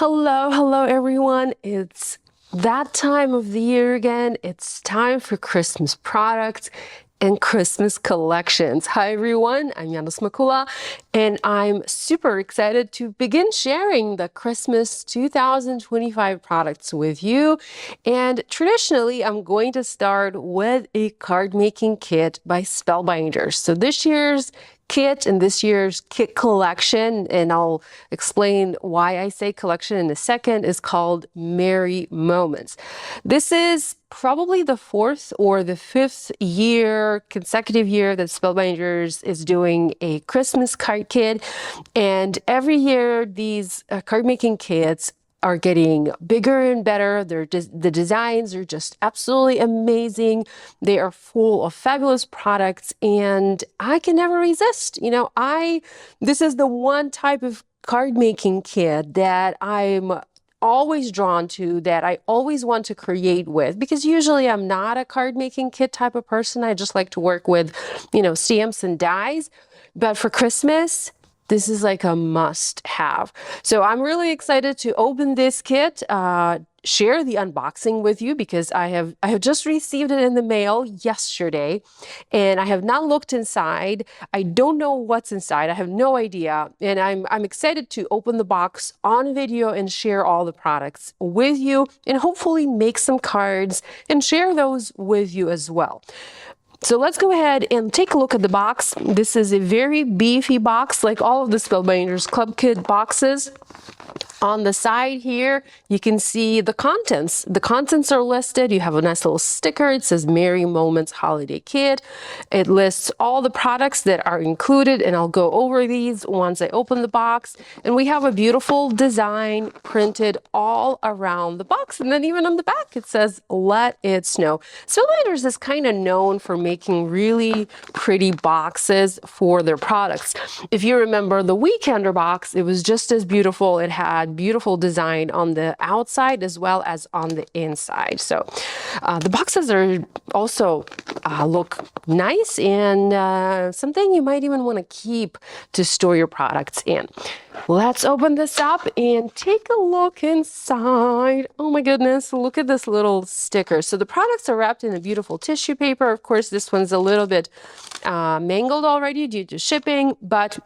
Hello everyone. It's that time of the year again. It's time for Christmas products and Christmas collections. Hi everyone, I'm Yana Smakula, and I'm super excited to begin sharing the Christmas 2025 products with you. And traditionally, I'm going to start with a card making kit by Spellbinders. So this year's kit and this year's kit collection, and I'll explain why I say collection in a second, is called Merry Moments. This is probably the fourth or the fifth consecutive year that Spellbinders is doing a Christmas card kit, and every year these card making kits are getting bigger and better. The designs are just absolutely amazing. They are full of fabulous products, and I can never resist. This is the one type of card making kit that I'm always drawn to, that I always want to create with, because usually I'm not a card making kit type of person. I just like to work with, stamps and dies. But for Christmas, this is like a must have. So I'm really excited to open this kit, share the unboxing with you, because I have just received it in the mail yesterday and I have not looked inside. I don't know what's inside. I have no idea. And I'm excited to open the box on video and share all the products with you, and hopefully make some cards and share those with you as well. So let's go ahead and take a look at the box. This is a very beefy box, like all of the Spellbinders Club Kit boxes. On the side here, you can see the contents. The contents are listed. You have a nice little sticker. It says Merry Moments Holiday Kit. It lists all the products that are included, and I'll go over these once I open the box. And we have a beautiful design printed all around the box. And then even on the back, it says, Let It Snow. Spellbinders is kind of known for making really pretty boxes for their products. If you remember the Weekender box, it was just as beautiful. It had beautiful design on the outside as well as on the inside. So the boxes are also look nice, and something you might even want to keep to store your products in. Let's open this up and take a look inside. Oh my goodness, look at this little sticker. So the products are wrapped in a beautiful tissue paper. Of course, this one's a little bit mangled already due to shipping, but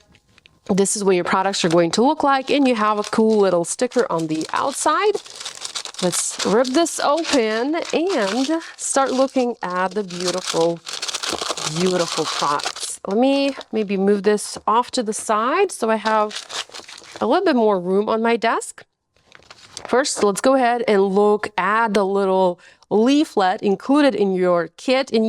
this is what your products are going to look like, and you have a cool little sticker on the outside. Let's rip this open and start looking at the beautiful products. Let me maybe move this off to the side so I have a little bit more room on my desk. First, let's go ahead and look at the little leaflet included in your kit. And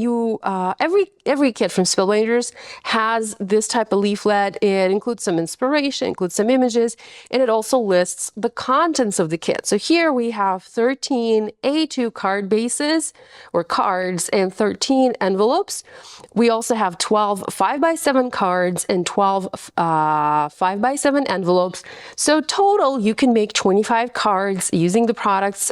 every kit from Spellbinders has this type of leaflet. It includes some inspiration, includes some images, and it also lists the contents of the kit. So here we have 13 A2 card bases or cards and 13 envelopes. We also have 12 5x7 cards and 12 5x7 envelopes. So total, you can make 25 cards using the products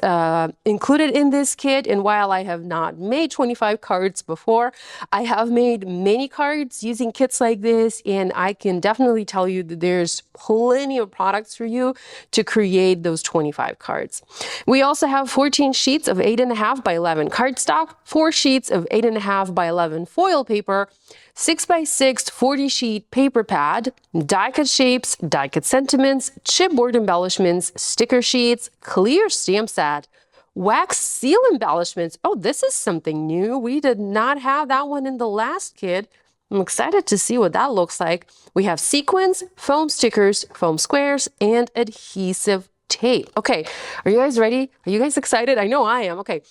included in this kit. And while I have not made 25 cards before, I have made many cards using kits like this, and I can definitely tell you that there's plenty of products for you to create those 25 cards. We also have 14 sheets of 8.5 by 11 cardstock, 4 sheets of 8.5 by 11 foil paper, 6x6 40 sheet paper pad, die cut shapes, die cut sentiments, chipboard embellishments, sticker sheets, clear stamp set, wax seal embellishments. Oh, this is something new. We did not have that one in the last kit. I'm excited to see what that looks like. We have sequins, foam stickers, foam squares, and adhesive tape. Okay, are you guys ready? Are you guys excited? I know I am. Okay,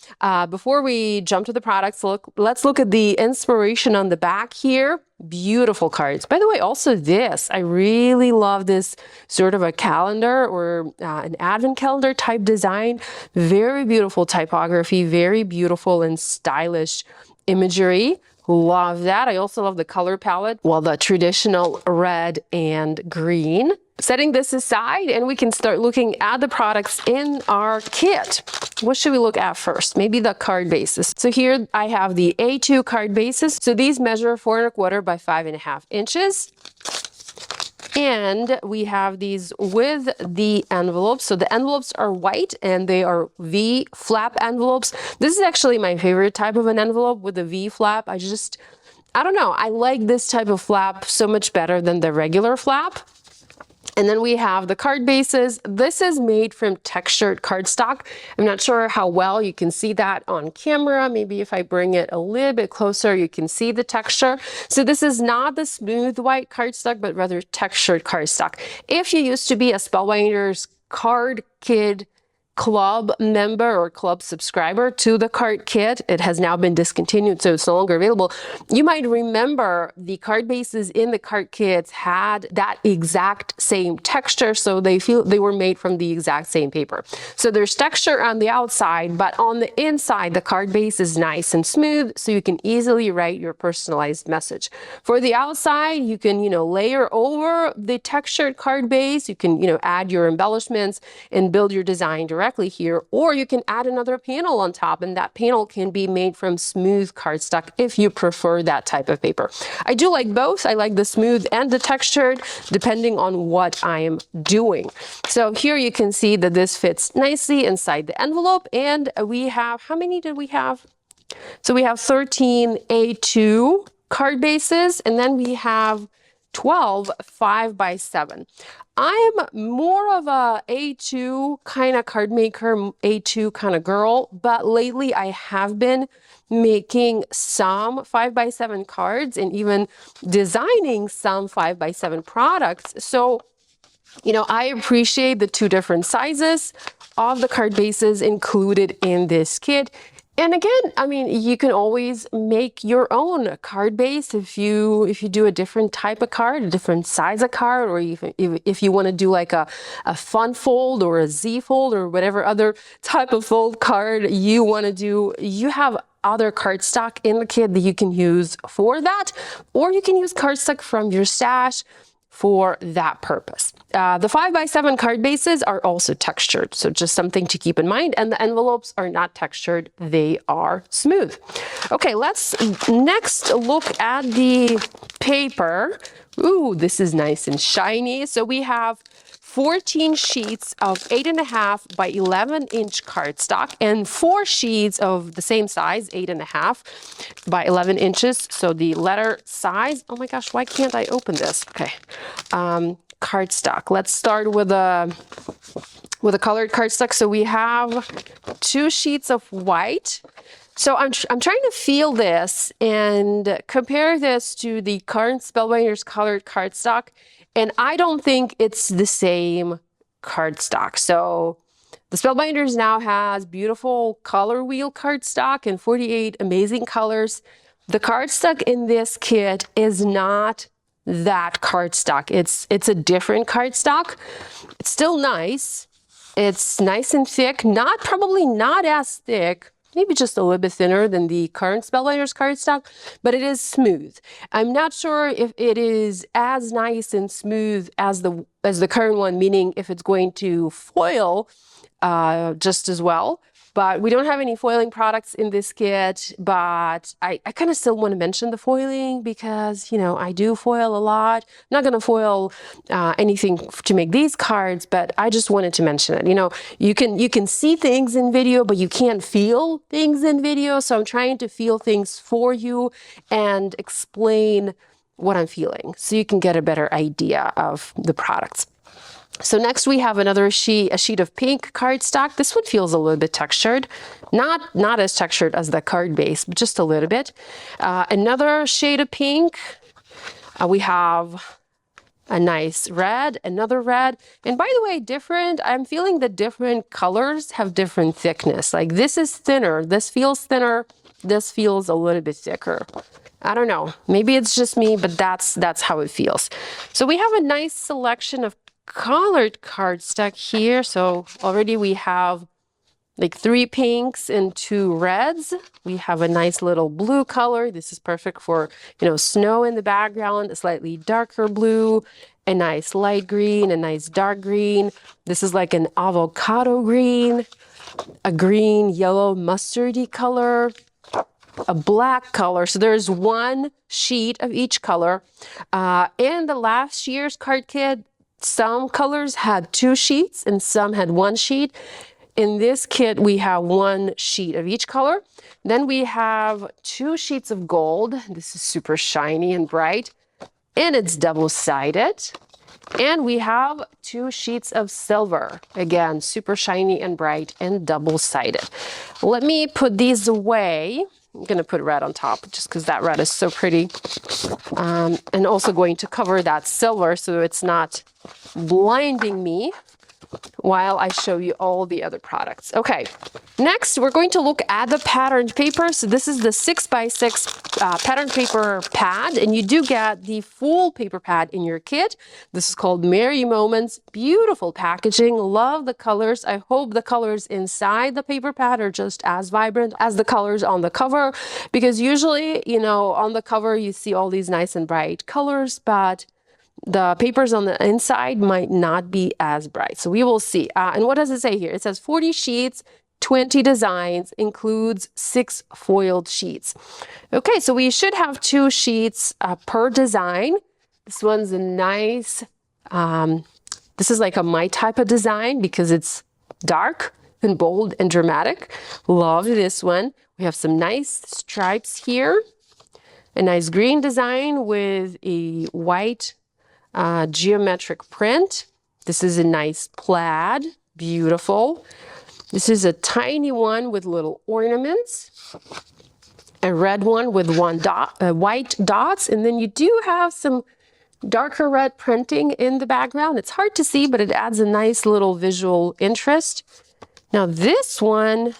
before we jump to the products, let's look at the inspiration on the back here. Beautiful cards. By the way, also this, I really love this sort of a calendar or an advent calendar type design. Very beautiful typography, very beautiful and stylish imagery. Love that. I also love the color palette. Well, the traditional red and green. Setting this aside, and we can start looking at the products in our kit. What should we look at first? Maybe the card bases. So here I have the A2 card bases. So these measure 4 1/4 by 5.5 inches. And we have these with the envelopes. So the envelopes are white and they are V flap envelopes. This is actually my favorite type of an envelope with a V flap. I don't know, I like this type of flap so much better than the regular flap. And then we have the card bases. This is made from textured cardstock. I'm not sure how well you can see that on camera. Maybe if I bring it a little bit closer, you can see the texture. So this is not the smooth white cardstock, but rather textured cardstock. If you used to be a Spellbinders card kit club member or club subscriber to the card kit, it has now been discontinued, so it's no longer available. You might remember the card bases in the card kits had that exact same texture, so they were made from the exact same paper. So there's texture on the outside, but on the inside, the card base is nice and smooth, so you can easily write your personalized message. For the outside, you can, layer over the textured card base. You can, add your embellishments and build your design directly here, or you can add another panel on top, and that panel can be made from smooth cardstock if you prefer that type of paper. I do like both. I like the smooth and the textured depending on what I am doing. So here you can see that this fits nicely inside the envelope, and we have, how many did we have? So we have 13 A2 card bases, and then we have 12 5x7. I'm more of a A2 kind of card maker, A2 kind of girl, but lately I have been making some 5x7 cards and even designing some 5x7 products. So, I appreciate the two different sizes of the card bases included in this kit. And again, you can always make your own card base if you do a different type of card, a different size of card, or even if you want to do like a fun fold or a Z fold or whatever other type of fold card you want to do. You have other cardstock in the kit that you can use for that, or you can use cardstock from your stash for that purpose. The 5x7 card bases are also textured, so just something to keep in mind. And the envelopes are not textured, they are smooth. Okay, let's next look at the paper. Ooh, this is nice and shiny. So we have 14 sheets of 8.5 by 11-inch cardstock and 4 sheets of the same size, 8.5 by 11 inches. So the letter size, oh my gosh, why can't I open this? Okay, cardstock. Let's start with a colored cardstock. So we have 2 sheets of white. So I'm trying to feel this and compare this to the current Spellbinders colored cardstock. And I don't think it's the same cardstock. So the Spellbinders now has beautiful color wheel cardstock and 48 amazing colors. The cardstock in this kit is not that cardstock. It's a different cardstock. It's still nice. It's nice and thick, probably not as thick, maybe just a little bit thinner than the current Spellbinders cardstock, but it is smooth. I'm not sure if it is as nice and smooth as the current one, meaning if it's going to foil just as well. But we don't have any foiling products in this kit, but I kind of still want to mention the foiling because, I do foil a lot. I'm not going to foil anything to make these cards, but I just wanted to mention it. You can see things in video, but you can't feel things in video. So I'm trying to feel things for you and explain what I'm feeling so you can get a better idea of the products. So next we have a sheet of pink cardstock. This one feels a little bit textured, not as textured as the card base, but just a little bit. Another shade of pink. We have a nice red, another red. And by the way, I'm feeling that different colors have different thickness. Like this is thinner, this feels thinner, this feels a little bit thicker. I don't know, maybe it's just me, but that's how it feels. So we have a nice selection of colored cardstock here. So already we have like 3 pinks and 2 reds. We have a nice little blue color. This is perfect for, snow in the background, a slightly darker blue, a nice light green, a nice dark green. This is like an avocado green, a green, yellow, mustardy color. a black color. So there's one sheet of each color. In the last year's card kit, some colors had 2 sheets and some had 1 sheet. In this kit, we have 1 sheet of each color. Then we have 2 sheets of gold. This is super shiny and bright, and it's double-sided. And we have 2 sheets of silver. Again, super shiny and bright and double-sided. Let me put these away. I'm going to put red on top just because that red is so pretty. And also going to cover that silver so it's not blinding me while I show you all the other products. Okay, next we're going to look at the patterned paper. So this is the 6x6 patterned paper pad, and you do get the full paper pad in your kit. This is called Merry Moments. Beautiful packaging. Love the colors. I hope the colors inside the paper pad are just as vibrant as the colors on the cover, because usually, you know, on the cover you see all these nice and bright colors, but the papers on the inside might not be as bright. So we will see. And what does it say here? It says 40 sheets, 20 designs, includes 6 foiled sheets. Okay, so we should have 2 sheets per design. This one's a nice, this is like my type of design because it's dark and bold and dramatic. Love this one. We have some nice stripes here. A nice green design with a white geometric print. This is a nice plaid, beautiful. This is a tiny one with little ornaments. A red one with white dots, and then you do have some darker red printing in the background. It's hard to see, but it adds a nice little visual interest. Now this one,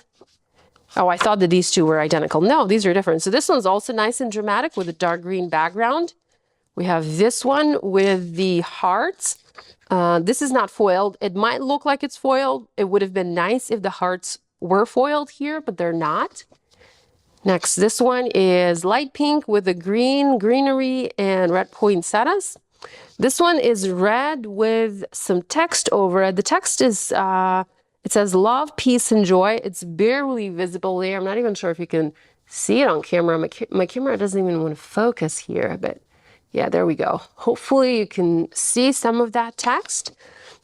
oh, I thought that these two were identical. No, these are different. So this one's also nice and dramatic with a dark green background. We have this one with the hearts. This is not foiled. It might look like it's foiled. It would have been nice if the hearts were foiled here, but they're not. Next, this one is light pink with a greenery and red poinsettias. This one is red with some text over it. The text is, it says love, peace, and joy. It's barely visible there. I'm not even sure if you can see it on camera. My camera doesn't even want to focus here, but yeah, there we go. Hopefully you can see some of that text.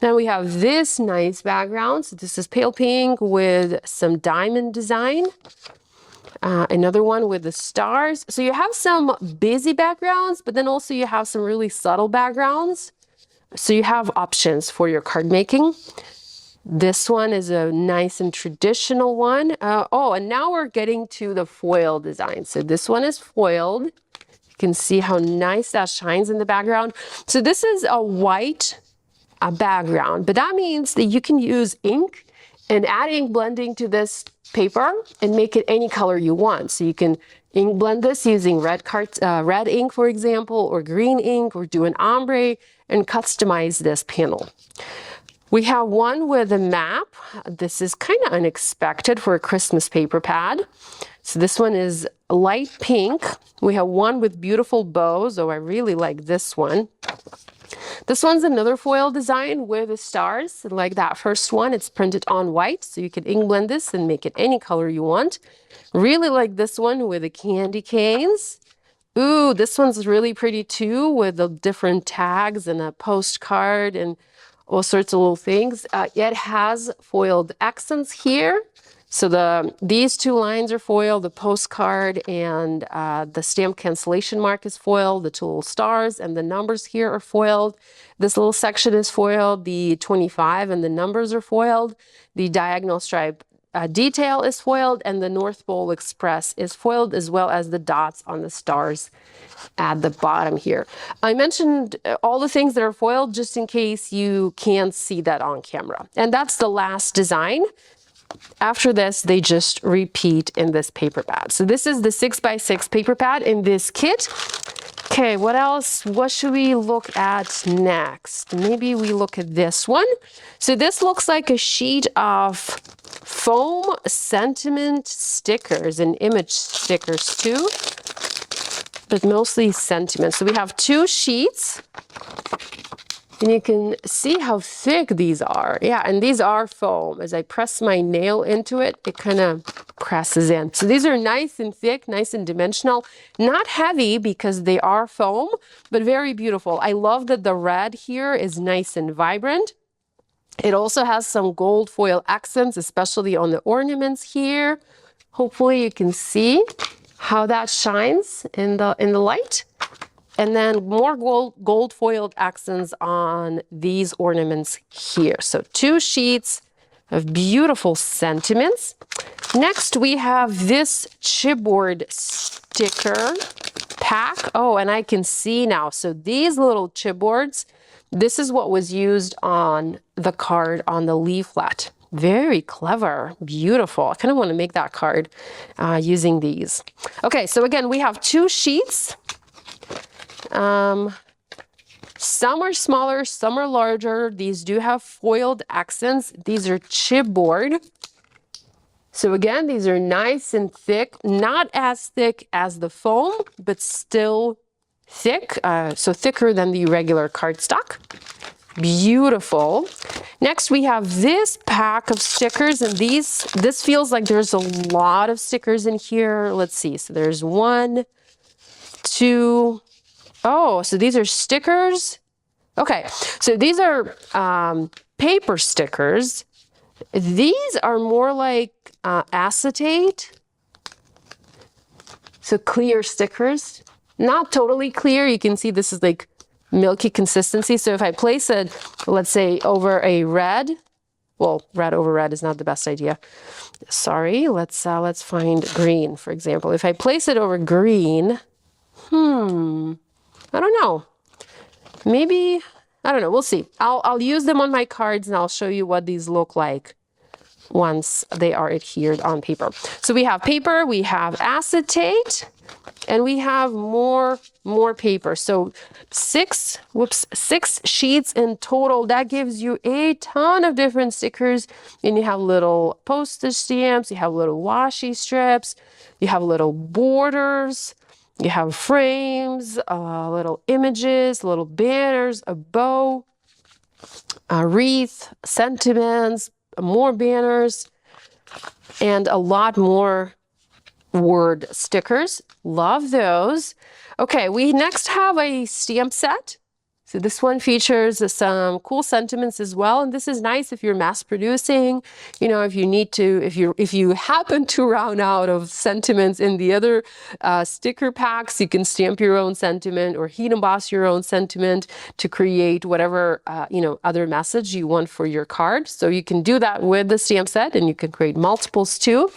Then we have this nice background. So this is pale pink with some diamond design. Another one with the stars. So you have some busy backgrounds, but then also you have some really subtle backgrounds. So you have options for your card making. This one is a nice and traditional one. Oh, and now we're getting to the foil design. So this one is foiled. You can see how nice that shines in the background. So this is a white background, but that means that you can use ink and add ink blending to this paper and make it any color you want. So you can ink blend this using red ink, for example, or green ink, or do an ombre and customize this panel. We have one with a map. This is kind of unexpected for a Christmas paper pad. So this one is light pink. We have one with beautiful bows. Oh, I really like this one. This one's another foil design with the stars. Like that first one, it's printed on white. So you can ink blend this and make it any color you want. Really like this one with the candy canes. Ooh, this one's really pretty too, with the different tags and a postcard and all sorts of little things. It has foiled accents here. So these two lines are foiled, the postcard and the stamp cancellation mark is foiled, the two little stars and the numbers here are foiled. This little section is foiled, the 25 and the numbers are foiled, the diagonal stripe detail is foiled, and the North Pole Express is foiled, as well as the dots on the stars at the bottom here. I mentioned all the things that are foiled just in case you can't see that on camera. And that's the last design. After this, they just repeat in this paper pad. So this is the 6x6 paper pad in this kit. Okay, what else? What should we look at next? Maybe we look at this one. So this looks like a sheet of foam sentiment stickers and image stickers too, but mostly sentiment. So we have 2 sheets. And you can see how thick these are. Yeah, and these are foam. As I press my nail into it, it kind of presses in. So these are nice and thick, nice and dimensional. Not heavy because they are foam, but very beautiful. I love that the red here is nice and vibrant. It also has some gold foil accents, especially on the ornaments here. Hopefully you can see how that shines in the light. And then more gold foiled accents on these ornaments here. So 2 sheets of beautiful sentiments. Next, we have this chipboard sticker pack. Oh, and I can see now. So these little chipboards, this is what was used on the card on the leaflet. Very clever, beautiful. I kind of want to make that card using these. Okay, so again, we have 2 sheets. Some are smaller, some are larger. These do have foiled accents. These are chipboard. So again, these are nice and thick, not as thick as the foam, but still thick, so thicker than the regular cardstock. Beautiful. Next, we have this pack of stickers, and this feels like there's a lot of stickers in here. Let's see. So there's 1, 2. Oh, so these are stickers. Okay, so these are paper stickers. These are more like acetate. So clear stickers. Not totally clear. You can see this is like milky consistency. So if I place it, let's say, over a red, well, red over red is not the best idea. Sorry, let's find green, for example. If I place it over green, I don't know. Maybe, I don't know. We'll see. I'll use them on my cards and I'll show you what these look like once they are adhered on paper. So we have paper, we have acetate, and we have more paper. So 6 sheets in total. That gives you a ton of different stickers. And you have little postage stamps, you have little washi strips, you have little borders. You have frames, little images, little banners, a bow, a wreath, sentiments, more banners, and a lot more word stickers. Love those. Okay, we next have a stamp set. So this one features some cool sentiments as well, and this is nice if you're mass producing. You know, if you need to, if you happen to run out of sentiments in the other sticker packs, you can stamp your own sentiment or heat emboss your own sentiment to create whatever other message you want for your card. So you can do that with the stamp set, and you can create multiples too.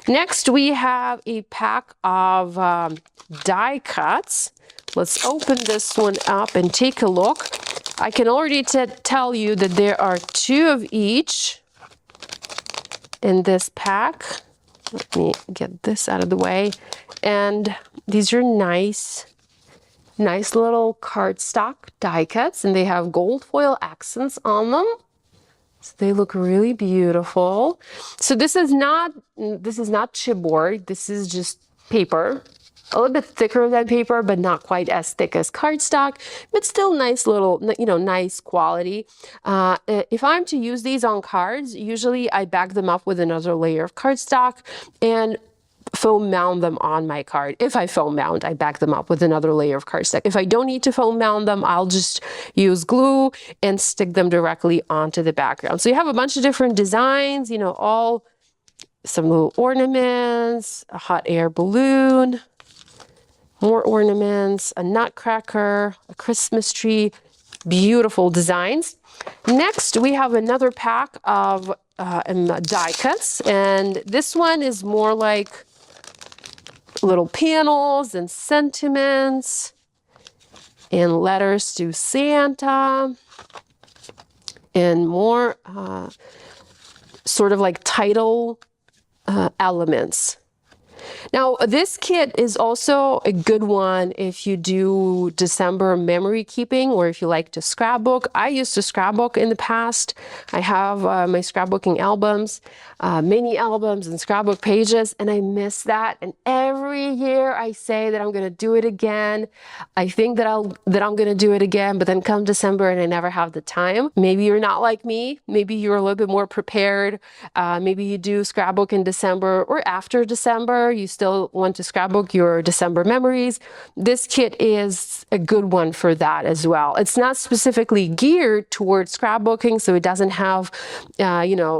Next, we have a pack of die cuts. Let's open this one up and take a look. I can already tell you that there are 2 of each in this pack. Let me get this out of the way. And these are nice little cardstock die cuts, and they have gold foil accents on them. So they look really beautiful. So this is not chipboard. This is just paper. A little bit thicker than paper, but not quite as thick as cardstock, but still nice little, nice quality. If I'm to use these on cards, usually I back them up with another layer of cardstock and foam mount them on my card. If I foam mount, I back them up with another layer of cardstock. If I don't need to foam mount them, I'll just use glue and stick them directly onto the background. So you have a bunch of different designs, all some little ornaments, a hot air balloon, more ornaments, a nutcracker, a Christmas tree, beautiful designs. Next, we have another pack of die cuts, and this one is more like little panels and sentiments and letters to Santa and more sort of like title elements. Now, this kit is also a good one if you do December memory keeping or if you like to scrapbook. I used to scrapbook in the past. I have my scrapbooking albums, mini albums and scrapbook pages, and I miss that. And every year I say that I'm going to do it again. I think that I'm going to do it again, but then come December and I never have the time. Maybe you're not like me. Maybe you're a little bit more prepared. Maybe you do scrapbook in December or after December. You still want to scrapbook your December memories. This kit is a good one for that as well. It's not specifically geared towards scrapbooking, so it doesn't have,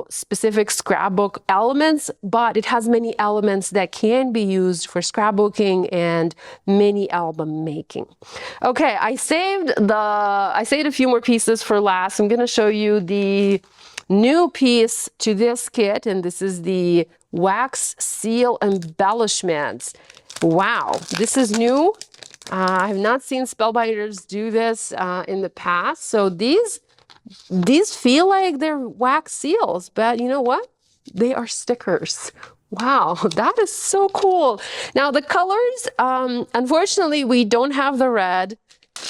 specific scrapbook elements, but it has many elements that can be used for scrapbooking and mini album making. Okay, I saved a few more pieces for last. I'm going to show you the new piece to this kit, and this is the wax seal embellishments. Wow, this is new. I have not seen Spellbinders do this in the past. So these feel like they're wax seals, but you know what? They are stickers. Wow, that is so cool. Now the colors, unfortunately, we don't have the red,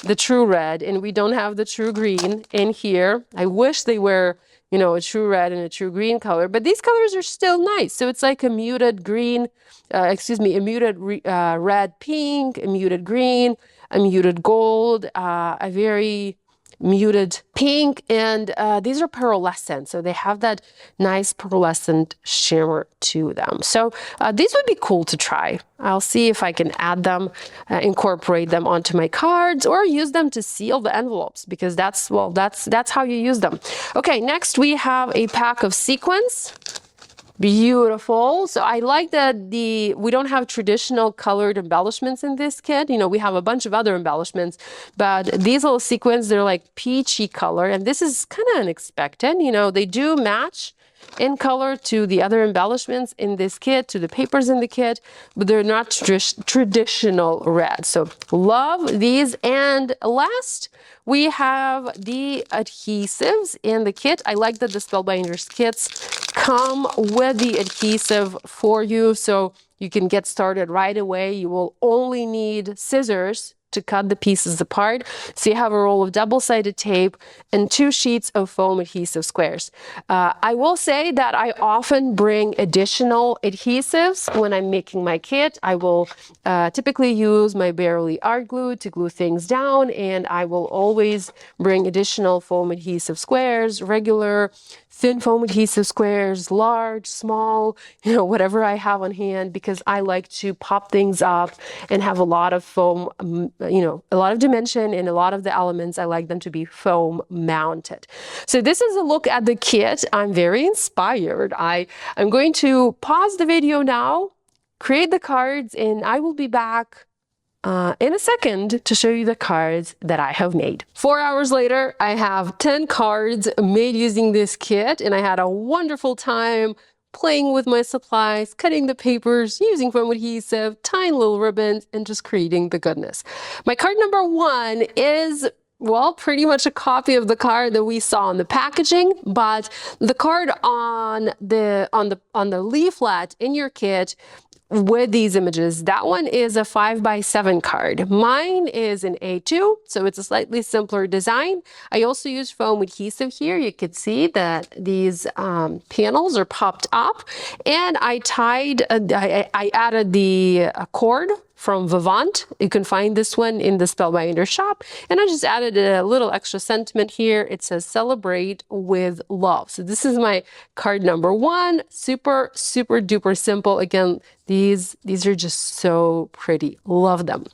the true red, and we don't have the true green in here. I wish they were, a true red and a true green color, but these colors are still nice. So it's like a muted green, a muted red pink, a muted green, a muted gold, a very muted pink, and these are pearlescent, so they have that nice pearlescent shimmer to them. So these would be cool to try. I'll see if I can add them, incorporate them onto my cards, or use them to seal the envelopes, because that's how you use them. Okay, next we have a pack of sequins. Beautiful. So I like that we don't have traditional colored embellishments in this kit. We have a bunch of other embellishments, but these little sequins, they're like peachy color, and this is kind of unexpected. They do match in color to the other embellishments in this kit, to the papers in the kit, but they're not traditional red. So love these. And last, we have the adhesives in the kit. I like that the Spellbinders kits come with the adhesive for you, so you can get started right away. You will only need scissors to cut the pieces apart. So you have a roll of double-sided tape and 2 sheets of foam adhesive squares. I will say that I often bring additional adhesives when I'm making my kit. I will typically use my Barely Art Glue to glue things down, and I will always bring additional foam adhesive squares, regular thin foam adhesive squares, large, small, whatever I have on hand, because I like to pop things up and have a lot of foam, a lot of dimension, and a lot of the elements, I like them to be foam mounted. So this is a look at the kit. I'm very inspired. I'm going to pause the video now, create the cards, and I will be back in a second to show you the cards that I have made. 4 hours later, I have 10 cards made using this kit, and I had a wonderful time playing with my supplies, cutting the papers, using foam adhesive, tying little ribbons, and just creating the goodness. My card number 1 is, well, pretty much a copy of the card that we saw on the packaging, but the card on the leaflet in your kit with these images, that one is a 5x7 card. Mine is an A2, so it's a slightly simpler design. I also use foam adhesive here. You can see that these panels are popped up, and I added the cord from Vivant. You can find this one in the Spellbinder shop. And I just added a little extra sentiment here. It says celebrate with love. So this is my card number 1. Super, super duper simple. Again, these are just so pretty. Love them.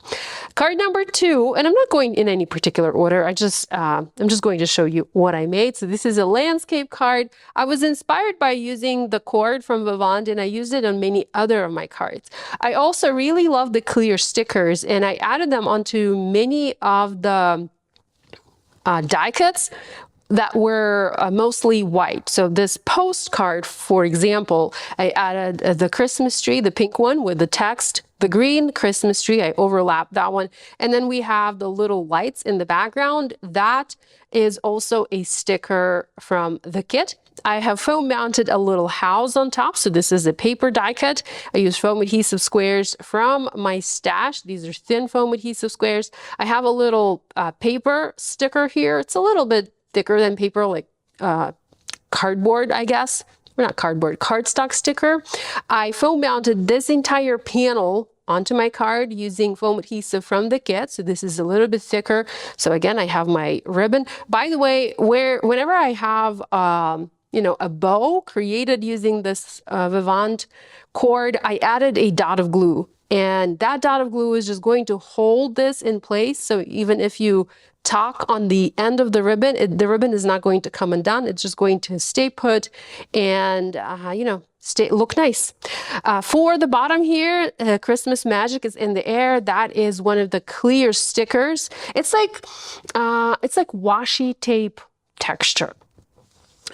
Card number 2, and I'm not going in any particular order. I'm just going to show you what I made. So this is a landscape card. I was inspired by using the cord from Vivant, and I used it on many other of my cards. I also really love the clear stickers, and I added them onto many of the die cuts that were mostly white. So this postcard, for example, I added the Christmas tree, the pink one with the text, the green Christmas tree, I overlapped that one. And then we have the little lights in the background. That is also a sticker from the kit. I have foam mounted a little house on top. So this is a paper die cut. I use foam adhesive squares from my stash. These are thin foam adhesive squares. I have a little paper sticker here. It's a little bit thicker than paper, like cardboard, I guess. Or not cardboard, cardstock sticker. I foam mounted this entire panel onto my card using foam adhesive from the kit. So this is a little bit thicker. So again, I have my ribbon. By the way, whenever I have you know, a bow created using this Vivant cord, I added a dot of glue. And that dot of glue is just going to hold this in place. So even if you tuck on the end of the ribbon, the ribbon is not going to come undone. It's just going to stay put and, you know, look nice. For the bottom here, Christmas magic is in the air. That is one of the clear stickers. It's like washi tape texture.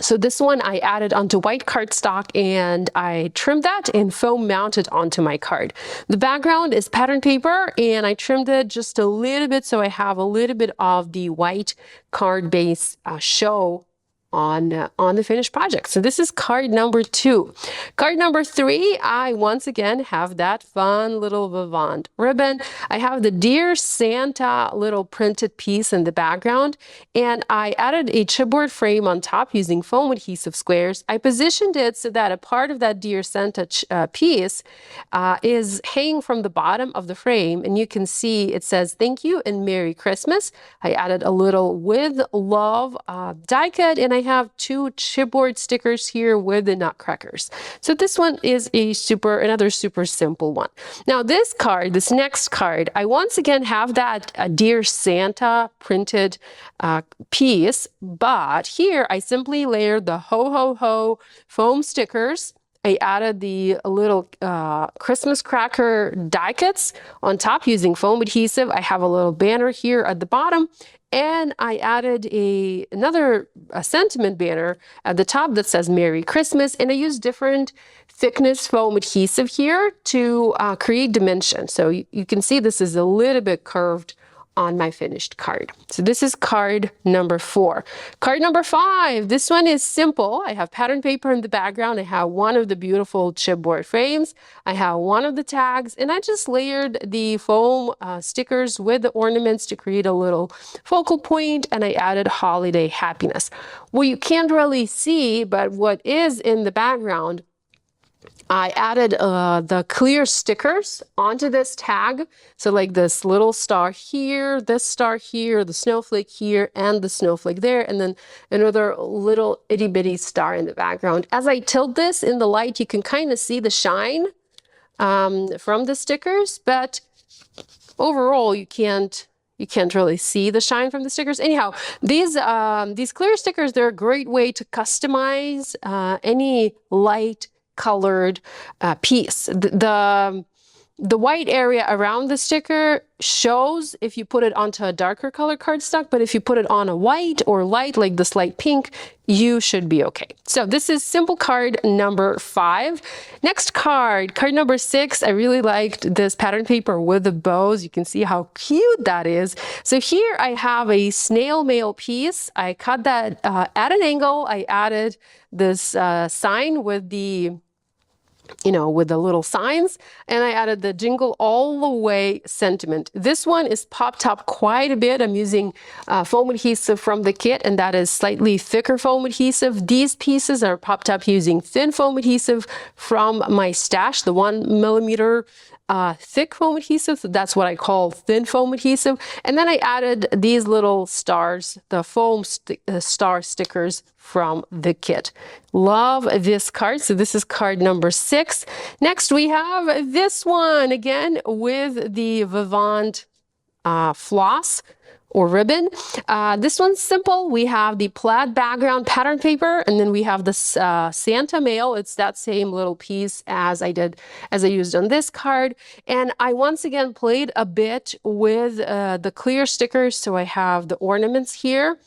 So this one I added onto white cardstock and I trimmed that and foam mounted onto my card. The background is pattern paper and I trimmed it just a little bit so I have a little bit of the white card base show on the finished project. So this is card number 2. Card number 3, I once again have that fun little Vivant ribbon. I have the Dear Santa little printed piece in the background, and I added a chipboard frame on top using foam adhesive squares. I positioned it so that a part of that Dear Santa piece is hanging from the bottom of the frame, and you can see it says thank you and Merry Christmas. I added a little with love die cut, and I have 2 chipboard stickers here with the nutcrackers. So this one is another super simple one. Now this next card, I once again have that Dear Santa printed piece, but here I simply layered the ho ho ho foam stickers. I added the little Christmas cracker die cuts on top using foam adhesive. I have a little banner here at the bottom, and I added another sentiment banner at the top that says Merry Christmas, and I used different thickness foam adhesive here to create dimension. So you can see this is a little bit curved on my finished card. So this is card number 4. Card number 5, this one is simple. I have pattern paper in the background. I have one of the beautiful chipboard frames. I have one of the tags, and I just layered the foam stickers with the ornaments to create a little focal point, and I added holiday happiness. Well, you can't really see, but what is in the background, I added the clear stickers onto this tag. So like this little star here, this star here, the snowflake here, and the snowflake there, and then another little itty bitty star in the background. As I tilt this in the light, you can kind of see the shine from the stickers, but overall you can't really see the shine from the stickers. Anyhow, these clear stickers, they're a great way to customize any light colored piece. The white area around the sticker shows if you put it onto a darker color cardstock, but if you put it on a white or light, like this light pink, you should be okay. So this is simple card number 5. Next card number 6. I really liked this pattern paper with the bows. You can see how cute that is. So here I have a snail mail piece. I cut that at an angle. I added this sign with the with the little signs, and I added the jingle all the way sentiment. This one is popped up quite a bit. I'm using foam adhesive from the kit, and that is slightly thicker foam adhesive. These pieces are popped up using thin foam adhesive from my stash, the 1mm thick foam adhesive. So that's what I call thin foam adhesive. And then I added these little stars, the foam star stickers from the kit. Love this card. So this is card number 6. Next we have this one again with the Vivant floss or ribbon. This one's simple. We have the plaid background pattern paper, and then we have the Santa mail. It's that same little piece as I used on this card. And I once again played a bit with the clear stickers. So I have the ornaments here.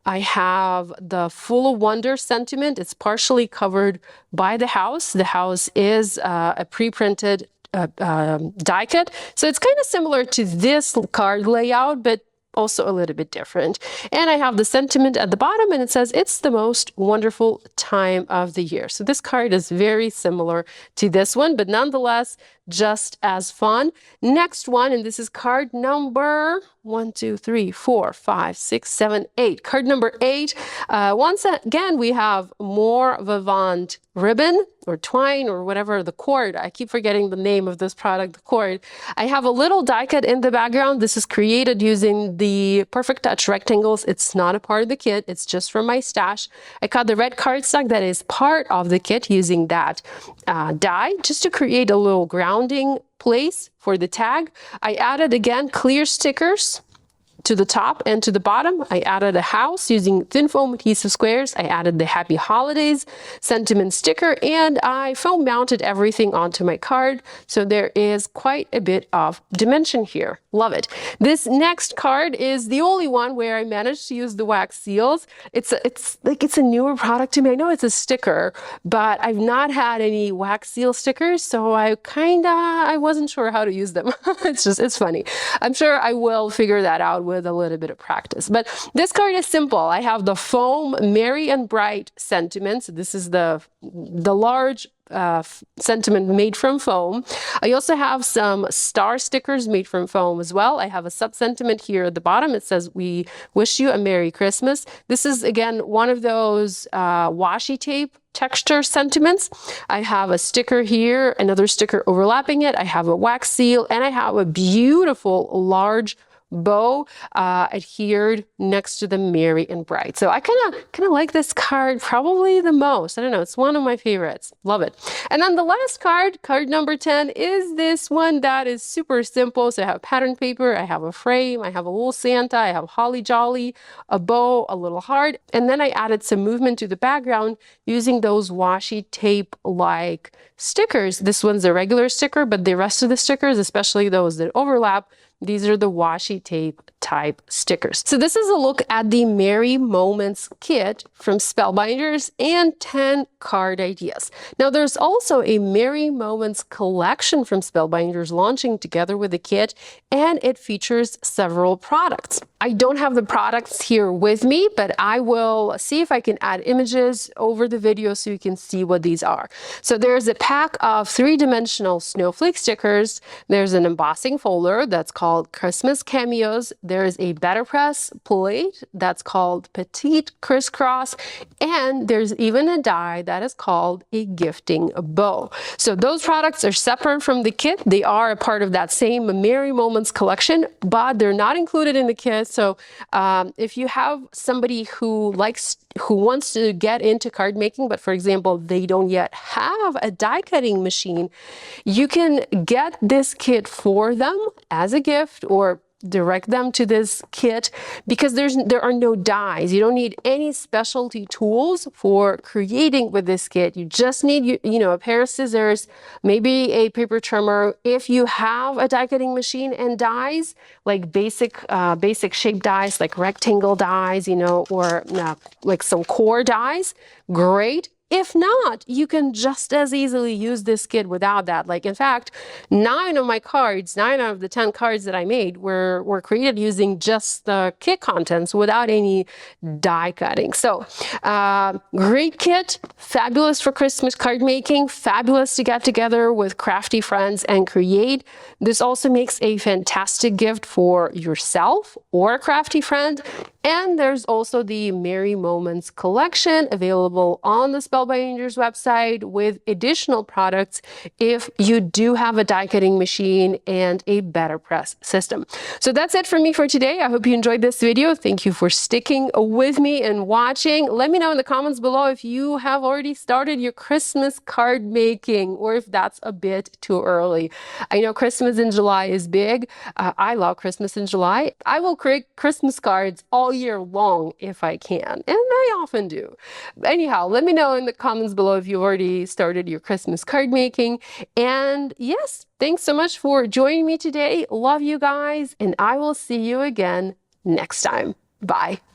I have the Full of Wonder sentiment. It's partially covered by the house. The house is a pre-printed die cut. So it's kind of similar to this card layout, but also a little bit different. And I have the sentiment at the bottom, and it says it's the most wonderful time of the year. So this card is very similar to this one, but nonetheless, just as fun. Next one, and this is card number 1, 2, 3, 4, 5, 6, 7, 8. Card number 8. Once again, we have more Vivant ribbon or twine or whatever, the cord. I keep forgetting the name of this product, the cord. I have a little die cut in the background. This is created using the Perfect Touch rectangles. It's not a part of the kit. It's just from my stash. I cut the red cardstock that is part of the kit using that die just to create a little grounding place for the tag. I added, again, clear stickers to the top and to the bottom. I added a house using thin foam adhesive squares. I added the Happy Holidays sentiment sticker, and I foam mounted everything onto my card. So there is quite a bit of dimension here. Love it. This next card is the only one where I managed to use the wax seals. It's a newer product to me. I know it's a sticker, but I've not had any wax seal stickers, so I wasn't sure how to use them. It's funny. I'm sure I will figure that out with a little bit of practice. But this card is simple. I have the foam Merry and Bright sentiments. This is the large sentiment made from foam. I also have some star stickers made from foam as well. I have a sub sentiment here at the bottom. It says, "We wish you a Merry Christmas." This is, again, one of those washi tape texture sentiments. I have a sticker here, another sticker overlapping it. I have a wax seal, and I have a beautiful large bow adhered next to the Merry and Bright. So I kind of like this card probably the most. I don't know, it's one of my favorites. Love it. And then the last card, card number 10, is this one that is super simple. So I have pattern paper, I have a frame, I have a little Santa, I have holly jolly, a bow, a little heart, and then I added some movement to the background using those washi tape like stickers. This one's a regular sticker, but the rest of the stickers, especially those that overlap, these are the washi tape type stickers. So this is a look at the Merry Moments kit from Spellbinders and 10 card ideas. Now there's also a Merry Moments collection from Spellbinders launching together with the kit, and it features several products. I don't have the products here with me, but I will see if I can add images over the video so you can see what these are. So there's a pack of 3-dimensional snowflake stickers. There's an embossing folder that's called Christmas Cameos. There's a Betterpress plate that's called Petite Crisscross, and there's even a die that is called a gifting bow. So those products are separate from the kit. They are a part of that same Merry Moments collection, but they're not included in the kit. So if you have somebody who wants to get into card making, but for example, they don't yet have a die cutting machine, you can get this kit for them as a gift or direct them to this kit, because there are no dies. You don't need any specialty tools for creating with this kit. You just need a pair of scissors, maybe a paper trimmer. If you have a die cutting machine and dies, like basic shape dies, like rectangle dies, or like some core dies, great. If not, you can just as easily use this kit without that. Like, in fact, 9 of the 10 cards that I made were created using just the kit contents without any die cutting. So great kit, fabulous for Christmas card making, fabulous to get together with crafty friends and create. This also makes a fantastic gift for yourself or a crafty friend. And there's also the Merry Moments collection available on the Spellbinders website with additional products if you do have a die cutting machine and a Betterpress system. So that's it for me for today. I hope you enjoyed this video. Thank you for sticking with me and watching. Let me know in the comments below if you have already started your Christmas card making or if that's a bit too early. I know Christmas in July is big. I love Christmas in July. I will create Christmas cards all year long if I can, and I often do. Anyhow, let me know in the comments below if you've already started your Christmas card making. And yes, thanks so much for joining me today. Love you guys, and I will see you again next time. Bye.